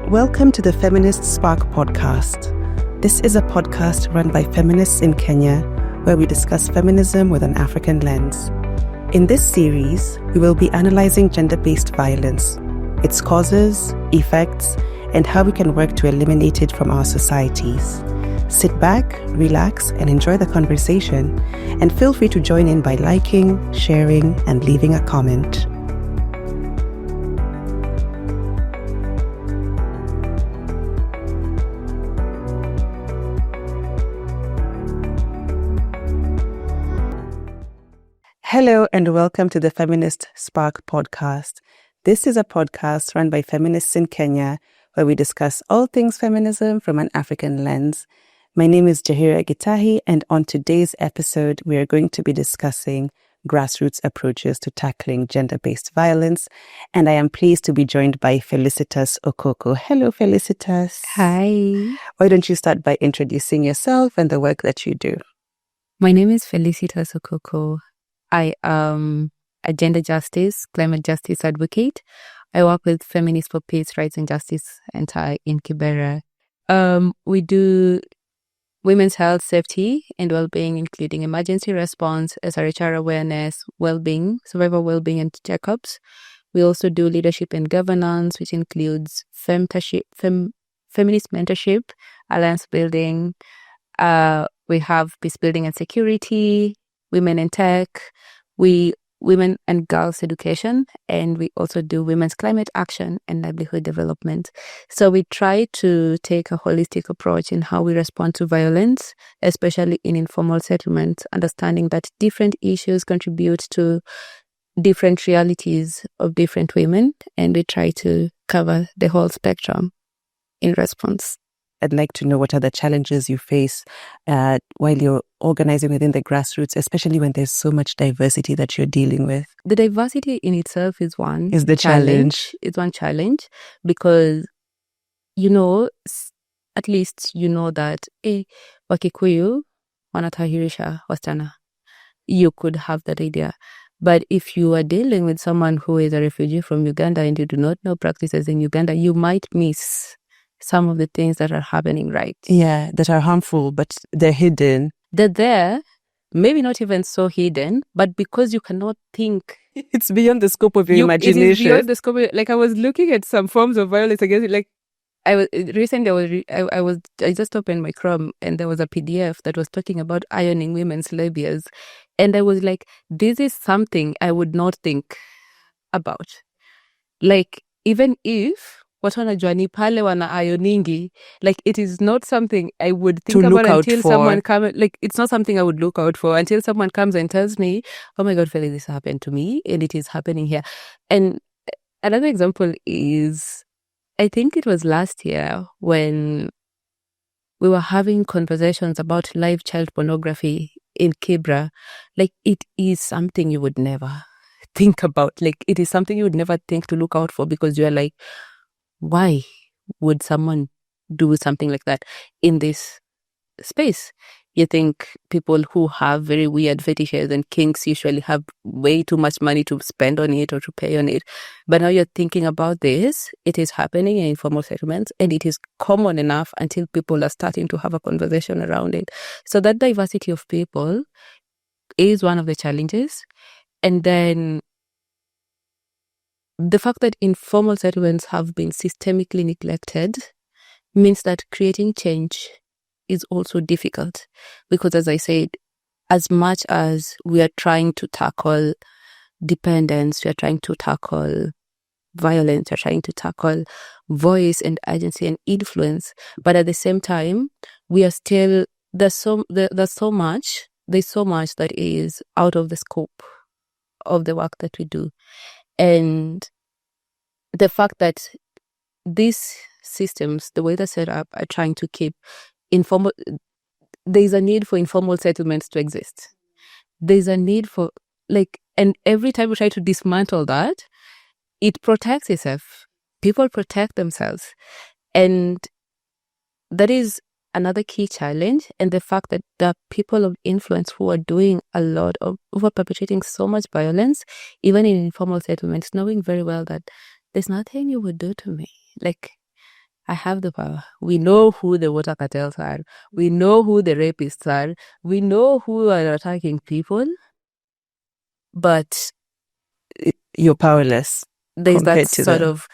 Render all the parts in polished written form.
Welcome to the Feminist Spark podcast. This is a podcast run by feminists in Kenya where we discuss feminism with an African lens. In this series, we will be analyzing gender-based violence, its causes, effects, and how we can work to eliminate it from our societies. Sit back, relax, and enjoy the conversation, and feel free to join in by liking, sharing, and leaving a comment. Hello and welcome to the Feminist Spark podcast. This is a podcast run by feminists in Kenya where we discuss all things feminism from an African lens. My name is Njahira Gitahi, and on today's episode, we are going to be discussing grassroots approaches to tackling gender-based violence. And I am pleased to be joined by Felicitus Okoko. Hello, Felicitus. Hi. Why don't you start by introducing yourself and the work that you do? My name is Felicitus Okoko. I am a gender justice, climate justice advocate. I work with Feminists for Peace, Rights and Justice in Kibera. We do women's health, safety and well-being, including emergency response, SRHR awareness, well-being, survivor well-being and checkups. We also do leadership and governance, which includes feminist mentorship, alliance building. We have peace building and security, women in tech, women and girls education, and we also do women's climate action and livelihood development. So we try to take a holistic approach in how we respond to violence, especially in informal settlements, understanding that different issues contribute to different realities of different women, and we try to cover the whole spectrum in response. I'd like to know what are the challenges you face while you're organizing within the grassroots, especially when there's so much diversity that you're dealing with. The diversity in itself is one. Is the challenge. It's one challenge because, at least you know that Wakikuyu wanatahirisha wasichana. You could have that idea. But if you are dealing with someone who is a refugee from Uganda and you do not know practices in Uganda, you might miss some of the things that are happening, right? Yeah, that are harmful, but they're hidden. They're there, maybe not even so hidden, but because you cannot think. It's beyond the scope of your imagination. It is beyond the scope. Like, I was looking at some forms of violence against it. Like, I just opened my Chrome and there was a PDF that was talking about ironing women's labias. And I was like, this is something I would not think about. Like, even if watu wanajua ni pale wana ironingi, like, it is not something I would think about until someone comes. Like, it's not something I would look out for until someone comes and tells me, oh my God, Feli, this happened to me and it is happening here. And another example is, I think it was last year when we were having conversations about live child pornography in Kibera. Like, it is something you would never think about. Like, it is something you would never think to look out for because you are like, why would someone do something like that in this space? You think people who have very weird fetishes and kinks usually have way too much money to spend on it or to pay on it. But now you're thinking about this, it is happening in informal settlements and it is common enough until people are starting to have a conversation around it. So that diversity of people is one of the challenges. And then the fact that informal settlements have been systemically neglected means that creating change is also difficult because, as I said, as much as we are trying to tackle dependence, we are trying to tackle violence, we are trying to tackle voice and agency and influence, but at the same time, we are still, there's so much that is out of the scope of the work that we do. And the fact that these systems, the way they're set up, are trying to keep informal, there's a need for informal settlements to exist. There's a need for, and every time we try to dismantle that, it protects itself. People protect themselves. And that is another key challenge. And the fact that there are people of influence who are doing a lot of, who are perpetrating so much violence, even in informal settlements, knowing very well that there's nothing you would do to me. Like, I have the power. We know who the water cartels are. We know who the rapists are. We know who are attacking people. But you're powerless. There's that compared to sort the- of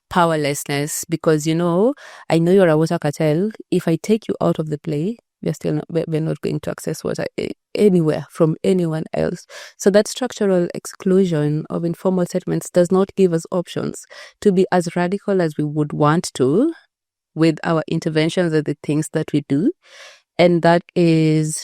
powerlessness because, I know you're a water cartel. If I take you out of the play, we're not going to access water anywhere from anyone else. So that structural exclusion of informal settlements does not give us options to be as radical as we would want to with our interventions and the things that we do. And that is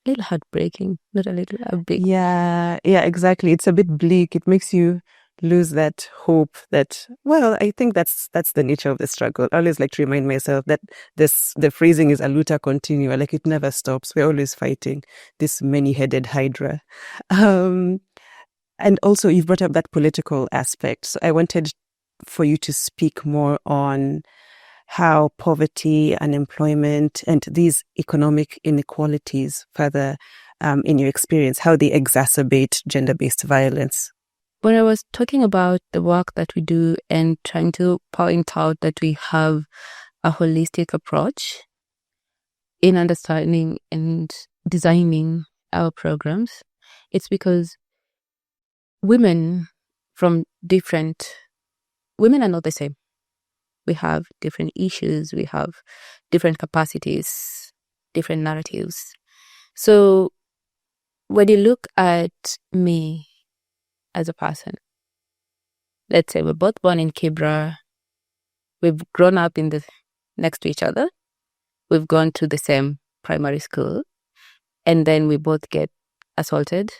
a little heartbreaking, not a little, a big. Yeah, exactly. It's a bit bleak. It makes you lose that hope that, well, I think that's the nature of the struggle. I always like to remind myself that the phrasing is a luta continua, like it never stops. We're always fighting this many-headed hydra. And also you've brought up that political aspect. So I wanted for you to speak more on how poverty, unemployment, and these economic inequalities further, in your experience, how they exacerbate gender-based violence. When I was talking about the work that we do and trying to point out that we have a holistic approach in understanding and designing our programs, it's because women are not the same. We have different issues, we have different capacities, different narratives. So when you look at me as a person, let's say we're both born in Kibera, we've grown up next to each other, we've gone to the same primary school, and then we both get assaulted,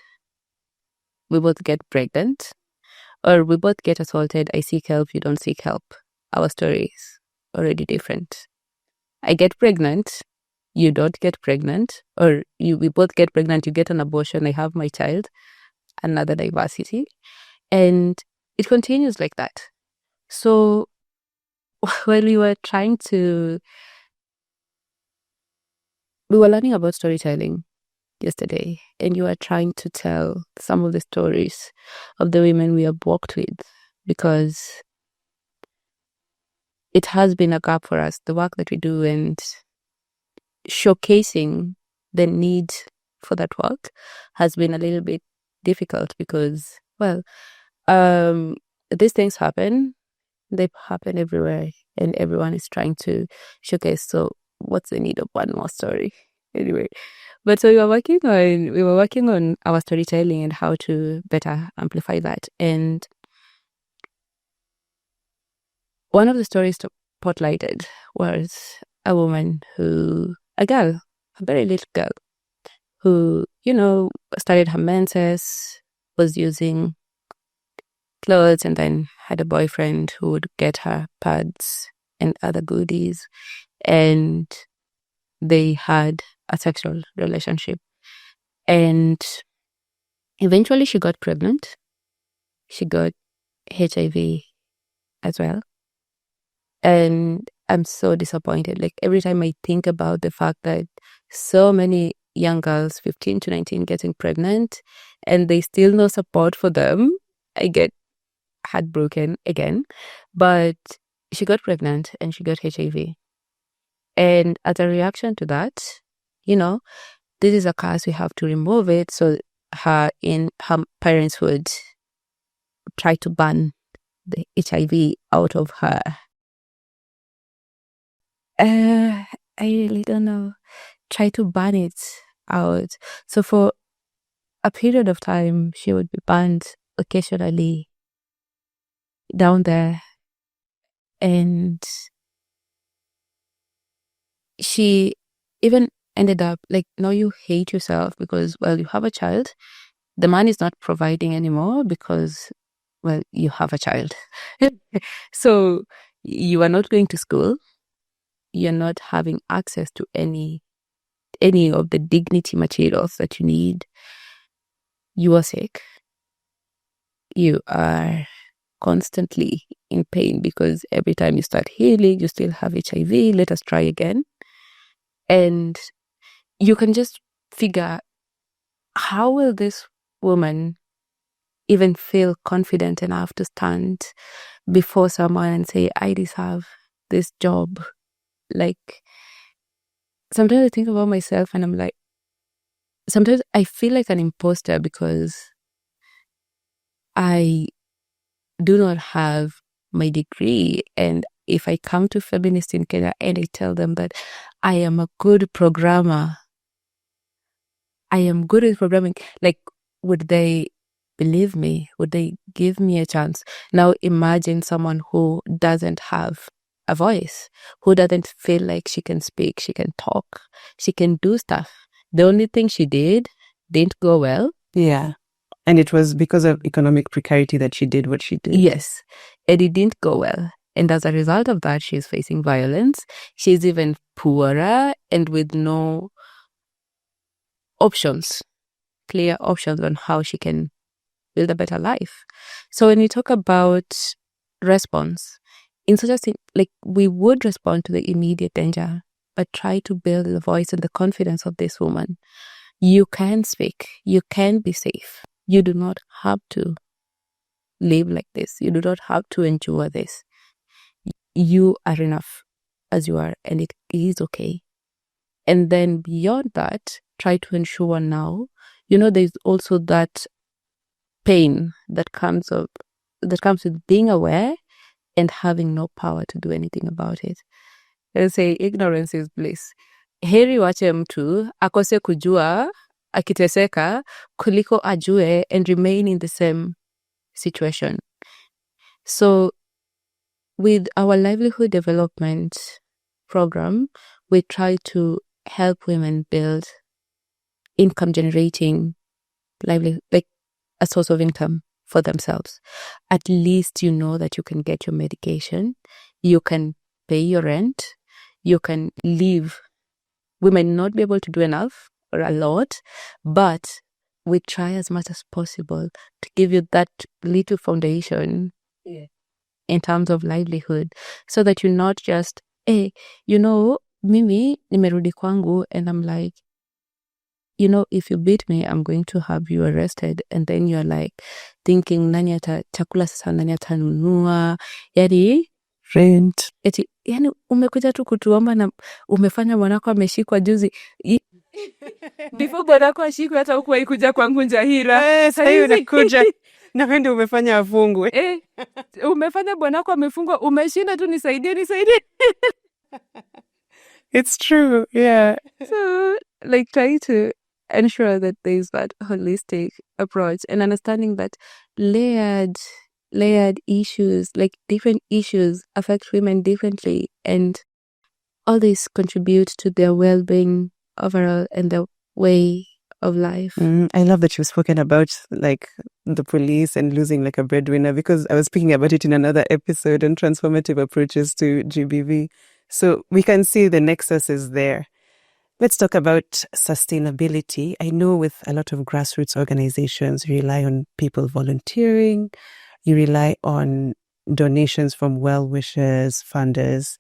we both get pregnant, or we both get assaulted, I seek help, you don't seek help. Our story is already different. I get pregnant, you don't get pregnant, or we both get pregnant, you get an abortion, I have my child, another diversity. And it continues like that. So while we were learning about storytelling yesterday, and you were trying to tell some of the stories of the women we have worked with, because it has been a gap for us, the work that we do, and showcasing the need for that work has been a little bit difficult because, these things happen. They happen everywhere, and everyone is trying to showcase. So what's the need of one more story? Anyway, but so we were working on our storytelling and how to better amplify that. And one of the stories spotlighted was a very little girl, who, started her menses, was using clothes, and then had a boyfriend who would get her pads and other goodies, and they had a sexual relationship. And eventually she got pregnant. She got HIV as well. And I'm so disappointed. Like, every time I think about the fact that so many young girls, 15 to 19, getting pregnant, and there's still no support for them, I get heartbroken again. But she got pregnant and she got HIV. And as a reaction to that, this is a curse, we have to remove it. So her parents would try to ban the HIV out of her. I really don't know. Try to ban it out. So for a period of time, she would be banned occasionally down there. And she even ended up like, now you hate yourself because, you have a child. The man is not providing anymore because, you have a child. So you are not going to school. You're not having access to any of the dignity materials that you need. You are sick. You are constantly in pain because every time you start healing, you still have HIV. Let us try again. And you can just figure, how will this woman even feel confident enough to stand before someone and say, I deserve this job. Like, sometimes I think about myself and I'm like, sometimes I feel like an imposter because I do not have my degree. And if I come to Feminist in Kenya and I tell them that I am a good programmer, I am good at programming, like, would they believe me? Would they give me a chance? Now imagine someone who doesn't have a voice, who doesn't feel like she can speak, she can talk, she can do stuff. The only thing she didn't go well. Yeah. And it was because of economic precarity that she did what she did. Yes. And it didn't go well. And as a result of that, she's facing violence. She's even poorer and with no options, clear options on how she can build a better life. So when you talk about response, in such a thing, like, we would respond to the immediate danger, but try to build the voice and the confidence of this woman. You can speak. You can be safe. You do not have to live like this. You do not have to endure this. You are enough as you are, and it is okay. And then beyond that, try to ensure now, there's also that pain that comes with being aware and having no power to do anything about it. Let's say ignorance is bliss. Heri wache mtu akose kujua akiteseka kuliko ajue and remain in the same situation. So with our livelihood development program, we try to help women build income generating livelihood, like a source of income for themselves. At least you know that you can get your medication, you can pay your rent, you can live. We might not be able to do enough or a lot, but we try as much as possible to give you that little foundation in terms of livelihood, so that you're not just, hey, mimi nimerudi kwangu and I'm like, if you beat me, I'm going to have you arrested. And then you're like thinking, nani ata chakula sasa, nani atanunua, yani Rent. Eti, yani umekuja tu kutuomba na umefanya mwanako ameshikwa juzi. Before mwanako ashikwe hata hukuwahi kuja kwangu Njahira. Sasa hiyo unakuja na wewe ndio umefanya afungwe. Umefanya mwanako amefungwa, umeshinda tu nisaidie. It's true, yeah. So, like, trying to ensure that there's that holistic approach and understanding that layered issues, like different issues affect women differently, and all these contribute to their well-being overall and their way of life. I love that you've spoken about like the police and losing like a breadwinner, because I was speaking about it in another episode on transformative approaches to GBV. So we can see the nexus is there. Let's talk about sustainability. I know with a lot of grassroots organizations, you rely on people volunteering, you rely on donations from well-wishers, funders.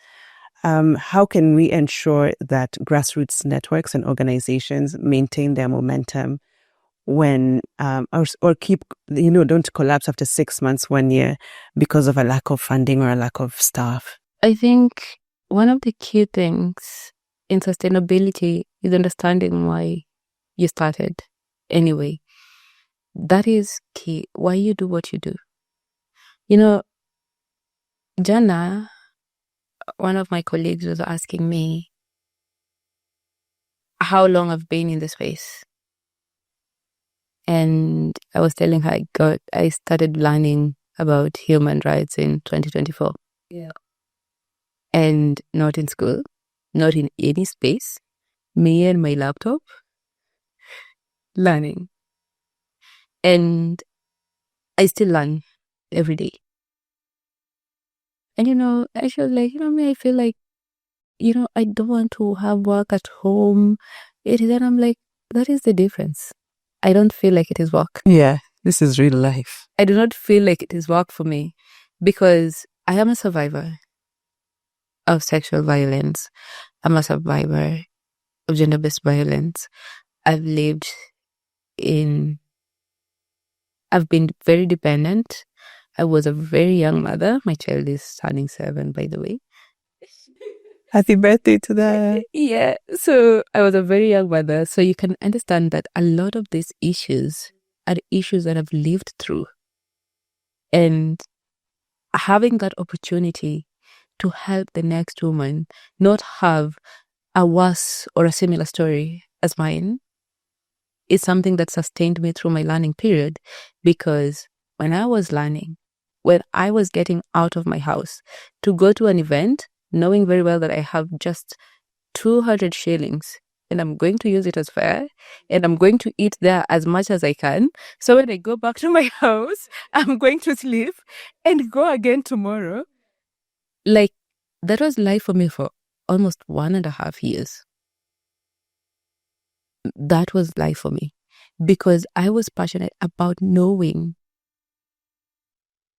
How can we ensure that grassroots networks and organizations maintain their momentum when, or keep, don't collapse after 6 months, 1 year because of a lack of funding or a lack of staff? I think one of the key things in sustainability is understanding why you started anyway. That is key. Why you do what you do. Jana, one of my colleagues was asking me how long I've been in the space. And I was telling her I started learning about human rights in 2024. Yeah. And not in school, not in any space. Me and my laptop, learning. And I still learn every day. And I feel like, I feel like, I don't want to have work at home. Then I'm like, that is the difference. I don't feel like it is work. Yeah, this is real life. I do not feel like it is work for me because I am a survivor of sexual violence. I'm a survivor of gender-based violence. I've been very dependent. I was a very young mother. My child is turning 7, by the way. Happy birthday to that. Yeah. So I was a very young mother. So you can understand that a lot of these issues are issues that I've lived through. And having that opportunity to help the next woman not have a worse or a similar story as mine is something that sustained me through my learning period. Because when I was learning, when I was getting out of my house to go to an event, knowing very well that I have just 200 shillings and I'm going to use it as fare and I'm going to eat there as much as I can. So when I go back to my house, I'm going to sleep and go again tomorrow. Like, that was life for me for almost 1.5 years. That was life for me because I was passionate about knowing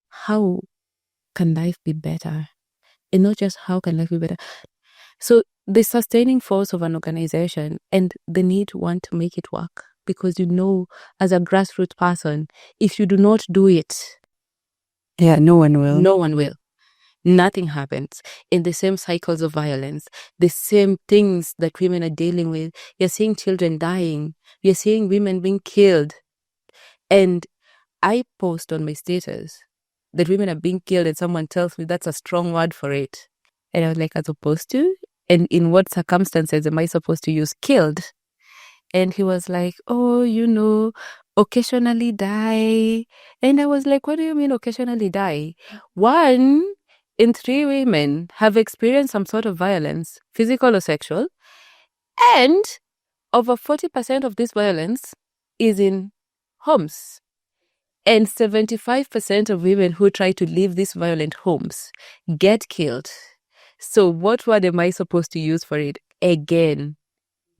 how can life be better, and not just how can life be better. So the sustaining force of an organization and the need to want to make it work, because as a grassroots person, if you do not do it, no one will. No one will. Nothing happens. In the same cycles of violence, the same things that women are dealing with. You're seeing children dying. You're seeing women being killed. And I post on my status that women are being killed and someone tells me that's a strong word for it. And I was like, as opposed to? And in what circumstances am I supposed to use killed? And he was like, oh, occasionally die. And I was like, what do you mean occasionally die? 1 in 3 women have experienced some sort of violence, physical or sexual. And over 40% of this violence is in homes. And 75% of women who try to leave these violent homes get killed. So what word am I supposed to use for it? Again,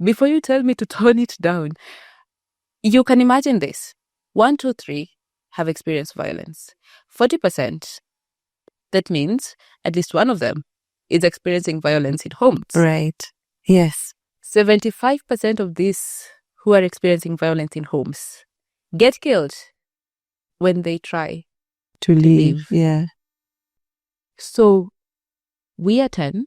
before you tell me to tone it down, you can imagine this. 1, 2, 3 have experienced violence. 40%, that means at least one of them is experiencing violence in homes. Right. Yes. 75% of these who are experiencing violence in homes get killed when they try To leave. Yeah. So we are 10.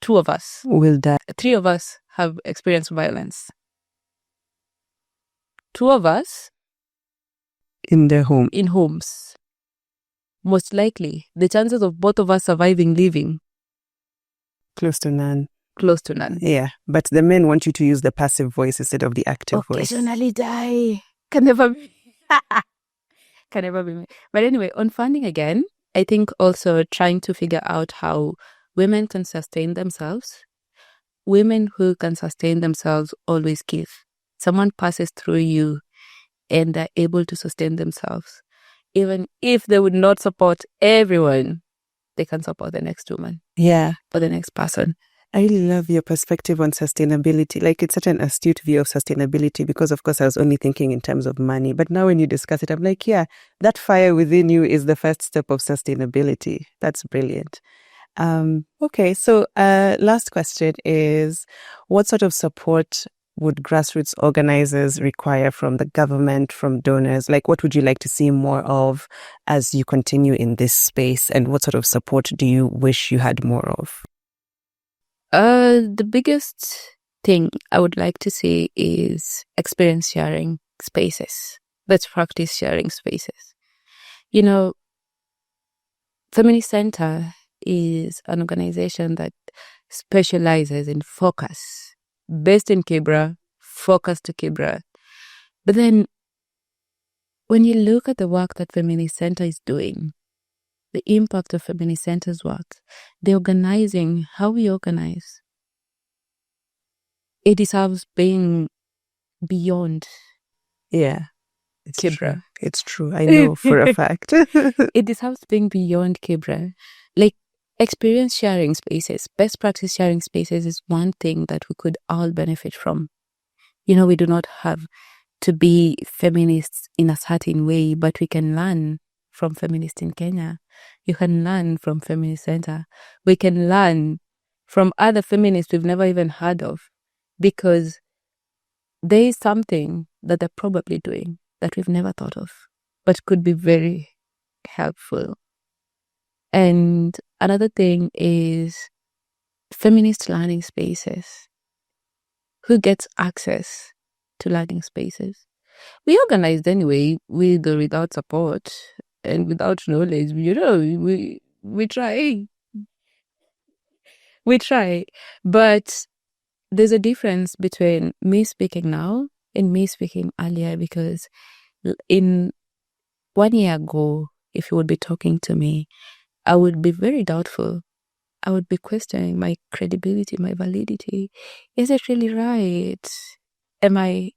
2 of us will die. 3 of us have experienced violence. 2 of us in their home. In homes. Most likely, the chances of both of us surviving living close to none. Close to none. Yeah, but the men want you to use the passive voice instead of the active voice. Occasionally die. Can never be. Can never be. But anyway, on funding again, I think also trying to figure out how women can sustain themselves. Women who can sustain themselves always give. Someone passes through you and they're able to sustain themselves. Even if they would not support everyone, they can support the next woman. Yeah. Or the next person. I really love your perspective on sustainability. Like, it's such an astute view of sustainability because, of course, I was only thinking in terms of money. But now when you discuss it, I'm like, yeah, that fire within you is the first step of sustainability. That's brilliant. Okay, so last question is, what sort of support would grassroots organizers require from the government, from donors? Like, what would you like to see more of as you continue in this space? And what sort of support do you wish you had more of? The biggest thing I would like to see is experience sharing spaces. Let's practice sharing spaces. Feminist Center is an organization that specializes in focus, based in Kibera, focus to Kibera. But then when you look at the work that Feminist Center is doing, the impact of Feminist Center's work, the organizing, how we organize, it deserves being beyond Kibera. True. It's true. I know for a fact. It deserves being beyond Kibera. Like, experience sharing spaces, best practice sharing spaces is one thing that we could all benefit from. We do not have to be feminists in a certain way, but we can learn from feminists in Kenya. You can learn from Feminist Center. We can learn from other feminists we've never even heard of, because there is something that they're probably doing that we've never thought of, but could be very helpful. And Another thing is feminist learning spaces. Who gets access to learning spaces? We organized anyway, with or without support and without knowledge. We try. We try. But there's a difference between me speaking now and me speaking earlier, because in 1 year ago, if you would be talking to me, I would be very doubtful. I would be questioning my credibility, my validity. Is it really right? Am I,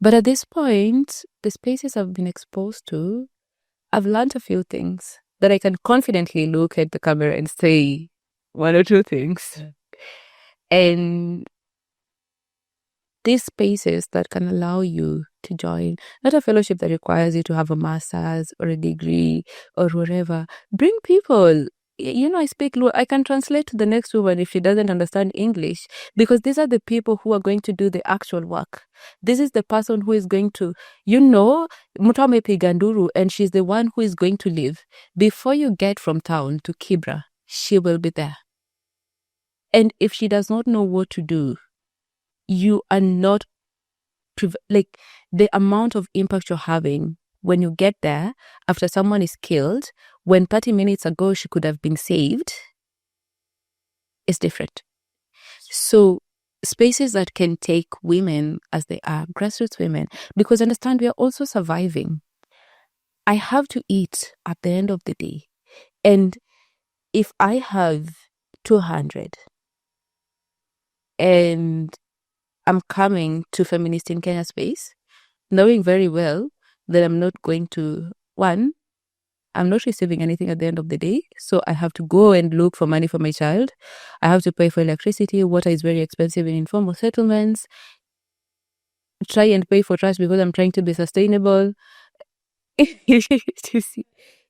But at this point, the spaces I've been exposed to, I've learned a few things that I can confidently look at the camera and say one or two things. Yeah. And these spaces that can allow you to join, not a fellowship that requires you to have a master's or a degree or whatever. Bring people. I speak, I can translate to the next woman if she doesn't understand English, because these are the people who are going to do the actual work. This is the person who is going to, Mutame Piganduru, and she's the one who is going to live. Before you get from town to Kibera, she will be there. And if she does not know what to do, you are not, the amount of impact you're having when you get there after someone is killed, when 30 minutes ago she could have been saved, is different. So spaces that can take women as they are, grassroots women, because understand we are also surviving. I have to eat at the end of the day. And if I have 200 and I'm coming to Feminist in Kenya space, knowing very well that I'm not going to, I'm not receiving anything at the end of the day. So I have to go and look for money for my child. I have to pay for electricity. Water is very expensive in informal settlements. Try and pay for trash because I'm trying to be sustainable.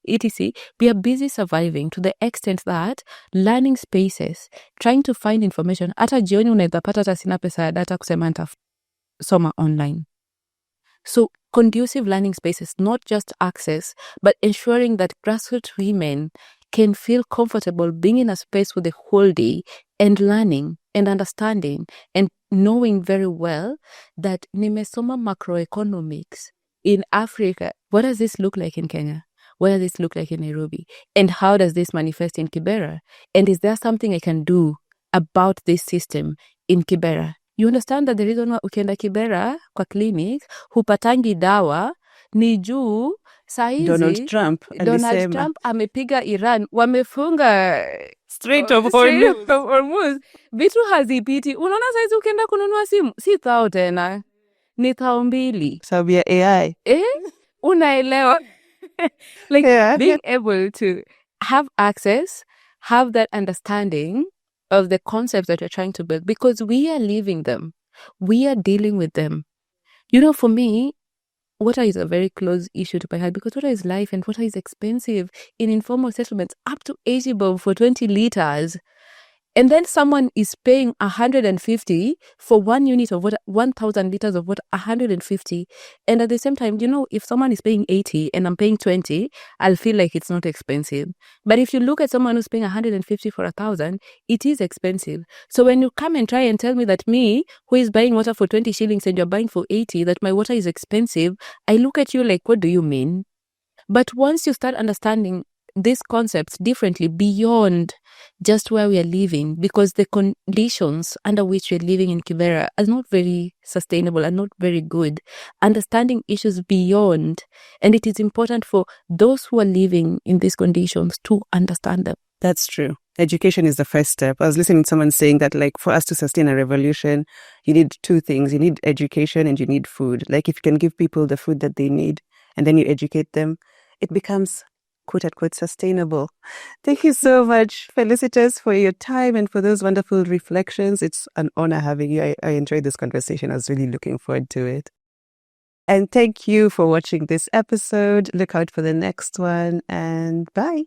etc. We are busy surviving to the extent that learning spaces, trying to find information. Hata jioni unaweza pata hata sina pesa ya data kusema nitasoma online. So conducive learning spaces, not just access, but ensuring that grassroots women can feel comfortable being in a space for the whole day and learning and understanding and knowing very well that nimesoma macroeconomics in Africa. What does this look like in Kenya? What does this look like in Nairobi? And how does this manifest in Kibera? And is there something I can do about this system in Kibera? You understand that the reason why ukienda Kibera kwa clinic hupatangi dawa ni juu saizi Donald Trump amepiga Iran, wamefunga Strait of Hormuz, vitu hazipiti. Unaona saizi ukienda kununua simu si thao tena, ni thao 2 sababu ya AI. Unaelewa? Being able to have access, have that understanding of the concepts that you're trying to build, because we are living them. We are dealing with them. For me, water is a very close issue to my heart, because water is life and water is expensive in informal settlements, up to 80 bob for 20 liters. And then someone is paying 150 for 1 unit of water, 1,000 liters of water, 150. And at the same time, if someone is paying 80 and I'm paying 20, I'll feel like it's not expensive. But if you look at someone who's paying 150 for 1,000, it is expensive. So when you come and try and tell me that me, who is buying water for 20 shillings and you're buying for 80, that my water is expensive, I look at you like, what do you mean? But once you start understanding these concepts differently beyond just where we are living, because the conditions under which we're living in Kibera are not very sustainable, are not very good. Understanding issues beyond, and it is important for those who are living in these conditions to understand them. That's true. Education is the first step. I was listening to someone saying that, for us to sustain a revolution, you need 2 things. You need education and you need food. If you can give people the food that they need and then you educate them, it becomes quote-unquote sustainable. Thank you so much, Felicitus, for your time and for those wonderful reflections. It's an honor having you. I enjoyed this conversation. I was really looking forward to it. And thank you for watching this episode. Look out for the next one, and bye.